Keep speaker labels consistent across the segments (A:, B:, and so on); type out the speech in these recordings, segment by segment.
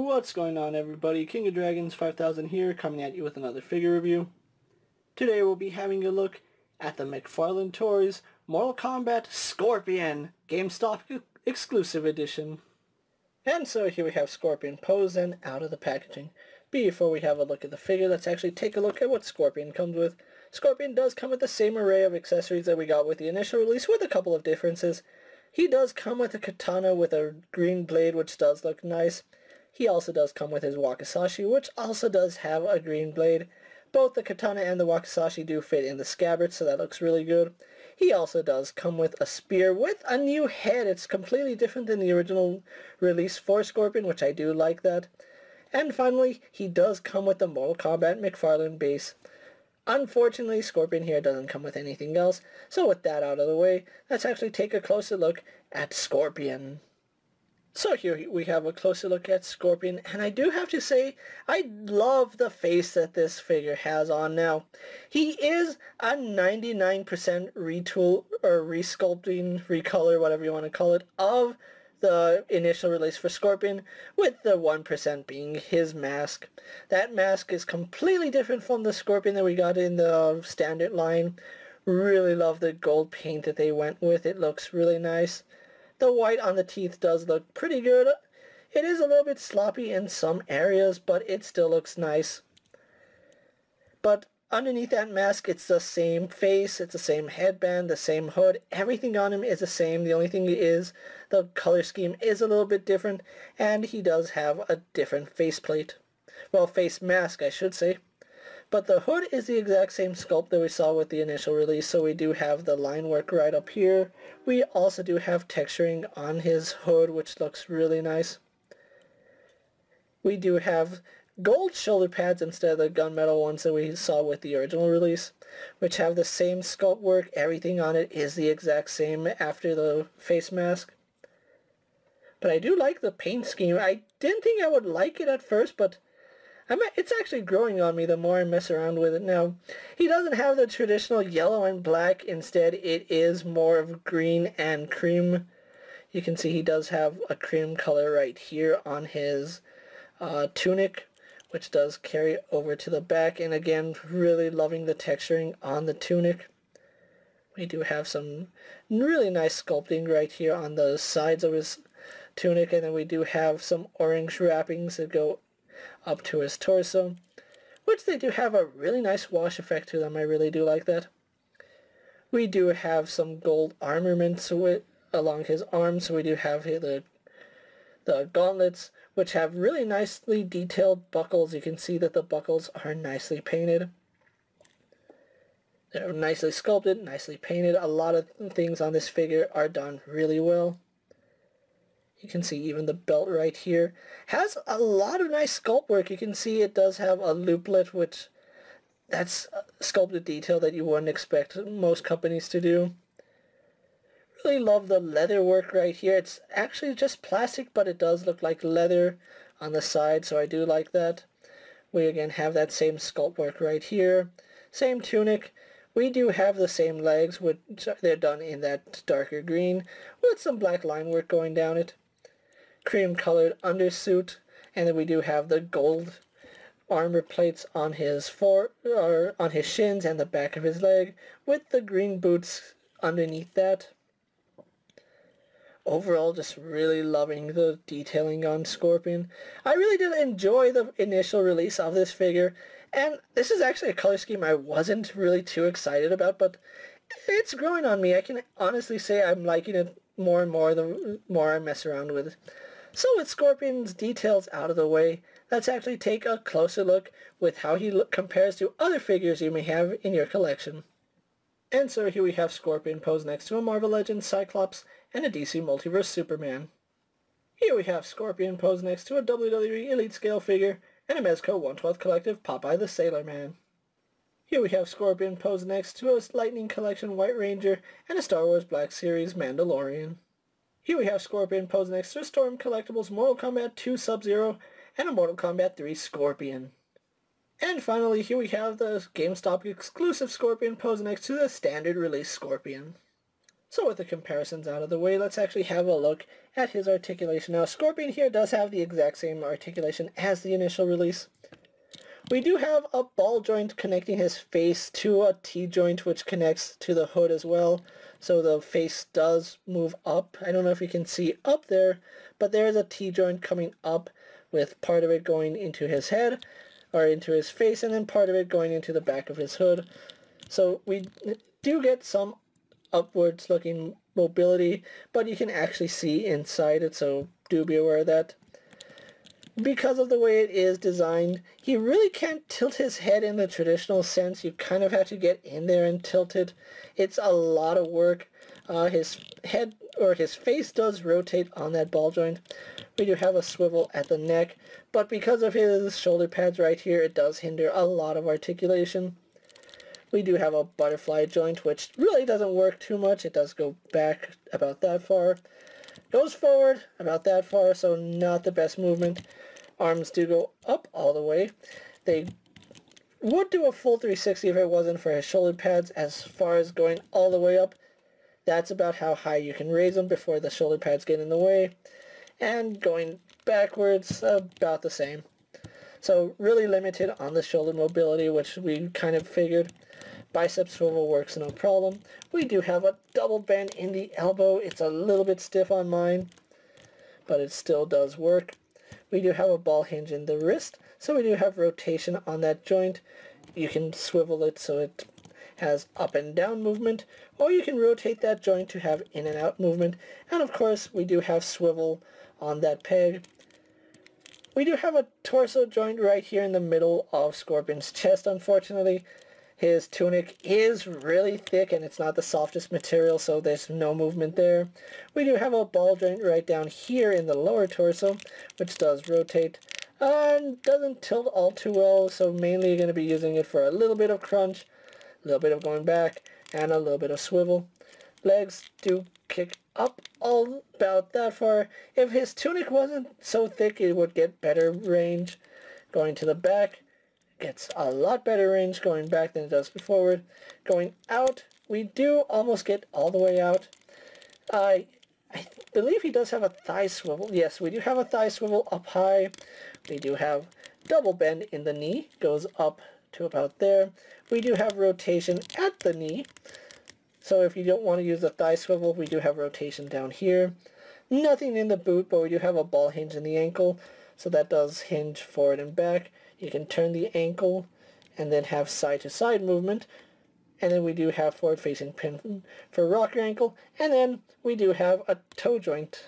A: What's going on, everybody? King of Dragons 5000 here, coming at you with another figure review. Today we'll be having a look at the Mcfarlane Toys Mortal Kombat Scorpion Gamestop exclusive edition. And so here we have Scorpion posed and out of the packaging. Before we have a look at the figure, let's actually take a look at what Scorpion comes with. Scorpion does come with the same array of accessories that we got with the initial release, with a couple of differences. He does come with a katana with a green blade, which does look nice. He also does come with his wakizashi, which also does have a green blade. Both the katana and the wakizashi do fit in the scabbard, so that looks really good. He also does come with a spear with a new head. It's completely different than the original release for Scorpion, which I do like that. And finally, he does come with the Mortal Kombat Mcfarlane base. Unfortunately, Scorpion here doesn't come with anything else, so with that out of the way, let's actually take a closer look at Scorpion. So here we have a closer look at Scorpion, and I do have to say, I love the face that this figure has on now. He is a 99% retool, or resculpting, recolor, whatever you want to call it, of the initial release for Scorpion, with the 1% being his mask. That mask is completely different from the Scorpion that we got in the standard line. Really love the gold paint that they went with. It looks really nice. The white on the teeth does look pretty good. It is a little bit sloppy in some areas, but it still looks nice. But underneath that mask, it's the same face, it's the same headband, the same hood. Everything on him is the same. The only thing is the color scheme is a little bit different, and he does have a different faceplate. Well, face mask, I should say. But the hood is the exact same sculpt that we saw with the initial release, so we do have the line work right up here. We also do have texturing on his hood, which looks really nice. We do have gold shoulder pads instead of the gunmetal ones that we saw with the original release, which have the same sculpt work. Everything on it is the exact same after the face mask. But I do like the paint scheme. I didn't think I would like it at first, but it's actually growing on me the more I mess around with it now. He doesn't have the traditional yellow and black. Instead, it is more of green and cream. You can see he does have a cream color right here on his tunic, which does carry over to the back. And again, really loving the texturing on the tunic. We do have some really nice sculpting right here on the sides of his tunic. And then we do have some orange wrappings that go up to his torso, which they do have a really nice wash effect to them. I really do like that. We do have some gold armaments along his arms, so we do have here the gauntlets, which have really nicely detailed buckles. You can see that the buckles are nicely painted. They're nicely sculpted, nicely painted. A lot of things on this figure are done really well. You can see even the belt right here has a lot of nice sculpt work. You can see it does have a looplet, which that's sculpted detail that you wouldn't expect most companies to do. Really love the leather work right here. It's actually just plastic, but it does look like leather on the side, so I do like that. We again have that same sculpt work right here. Same tunic. We do have the same legs, which they're done in that darker green with some black line work going down it. Cream colored undersuit, and then we do have the gold armor plates on his on his shins and the back of his leg, with the green boots underneath that. Overall, just really loving the detailing on Scorpion. I really did enjoy the initial release of this figure, and this is actually a color scheme I wasn't really too excited about, but it's growing on me. I can honestly say I'm liking it more and more the more I mess around with it. So with Scorpion's details out of the way, let's actually take a closer look with how he compares to other figures you may have in your collection. And so here we have Scorpion posed next to a Marvel Legends Cyclops and a DC Multiverse Superman. Here we have Scorpion posed next to a WWE Elite Scale figure and a Mezco 1/12 Collective Popeye the Sailor Man. Here we have Scorpion posed next to a Lightning Collection White Ranger and a Star Wars Black Series Mandalorian. Here we have Scorpion posed next to a Storm Collectibles Mortal Kombat 2 Sub-Zero and a Mortal Kombat 3 Scorpion. And finally, here we have the GameStop exclusive Scorpion posed next to the standard release Scorpion. So with the comparisons out of the way, let's actually have a look at his articulation. Now, Scorpion here does have the exact same articulation as the initial release. We do have a ball joint connecting his face to a T-joint which connects to the hood as well. So the face does move up. I don't know if you can see up there, but there is a T-joint coming up with part of it going into his head or into his face and then part of it going into the back of his hood. So we do get some upwards looking mobility, but you can actually see inside it, so do be aware of that. Because of the way it is designed, he really can't tilt his head in the traditional sense. You kind of have to get in there and tilt it. It's a lot of work. His head or his face does rotate on that ball joint. We do have a swivel at the neck, but because of his shoulder pads right here, it does hinder a lot of articulation. We do have a butterfly joint, which really doesn't work too much. It does go back about that far. Goes forward about that far, so not the best movement. Arms do go up all the way. They would do a full 360 if it wasn't for his shoulder pads. As far as going all the way up, that's about how high you can raise them before the shoulder pads get in the way. And going backwards, about the same. So really limited on the shoulder mobility, which we kind of figured. Bicep swivel works no problem. We do have a double bend in the elbow. It's a little bit stiff on mine, but it still does work. We do have a ball hinge in the wrist, so we do have rotation on that joint. You can swivel it so it has up and down movement, or you can rotate that joint to have in and out movement. And of course, we do have swivel on that peg. We do have a torso joint right here in the middle of Scorpion's chest, unfortunately. His tunic is really thick and it's not the softest material, so there's no movement there. We do have a ball joint right down here in the lower torso, which does rotate and doesn't tilt all too well, so mainly you're going to be using it for a little bit of crunch, a little bit of going back, and a little bit of swivel. Legs do kick up all about that far. If his tunic wasn't so thick, it would get better range. Going to the back, gets a lot better range going back than it does forward. Going out, we do almost get all the way out. I believe he does have a thigh swivel. Yes, we do have a thigh swivel up high. We do have double bend in the knee, goes up to about there. We do have rotation at the knee. So if you don't want to use the thigh swivel, we do have rotation down here. Nothing in the boot, but we do have a ball hinge in the ankle, so that does hinge forward and back. You can turn the ankle and then have side-to-side movement. And then we do have forward-facing pin for rocker ankle. And then we do have a toe joint,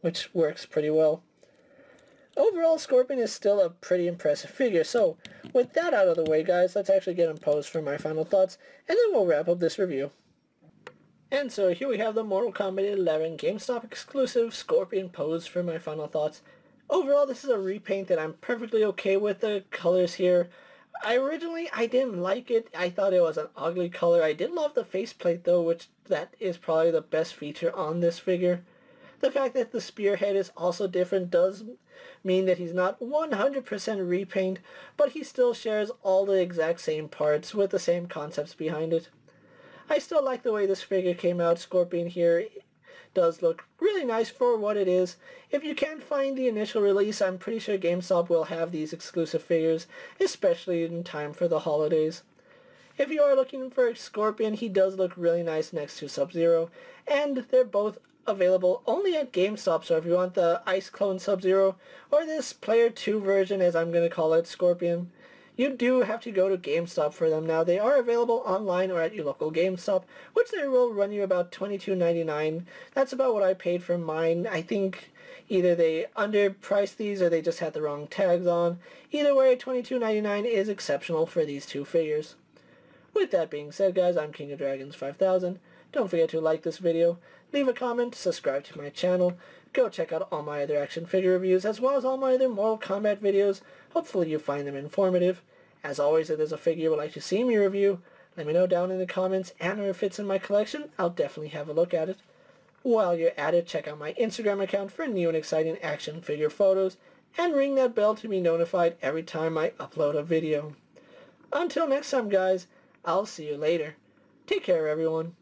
A: which works pretty well. Overall, Scorpion is still a pretty impressive figure. So with that out of the way, guys, let's actually get him posed for my final thoughts. And then we'll wrap up this review. And so here we have the Mortal Kombat 11 GameStop exclusive Scorpion pose for my final thoughts. Overall, this is a repaint that I'm perfectly okay with the colors here. Originally, I didn't like it. I thought it was an ugly color. I did love the faceplate though, which that is probably the best feature on this figure. The fact that the spearhead is also different does mean that he's not 100% repaint, but he still shares all the exact same parts with the same concepts behind it. I still like the way this figure came out. Scorpion here does look really nice for what it is. If you can't find the initial release, I'm pretty sure GameStop will have these exclusive figures, especially in time for the holidays. If you are looking for a Scorpion, he does look really nice next to Sub-Zero, and they're both available only at GameStop, so if you want the Ice Clone Sub-Zero, or this Player 2 version, as I'm going to call it, Scorpion, you do have to go to GameStop for them now. They are available online or at your local GameStop, which they will run you about $22.99. That's about what I paid for mine. I think either they underpriced these or they just had the wrong tags on. Either way, $22.99 is exceptional for these two figures. With that being said, guys, I'm KingofDragons 5000. Don't forget to like this video, leave a comment, subscribe to my channel, go check out all my other action figure reviews as well as all my other Mortal Kombat videos. Hopefully you find them informative. As always, if there's a figure you would like to see me review, let me know down in the comments, and if it fits in my collection, I'll definitely have a look at it. While you're at it, check out my Instagram account for new and exciting action figure photos, and ring that bell to be notified every time I upload a video. Until next time, guys, I'll see you later. Take care, everyone.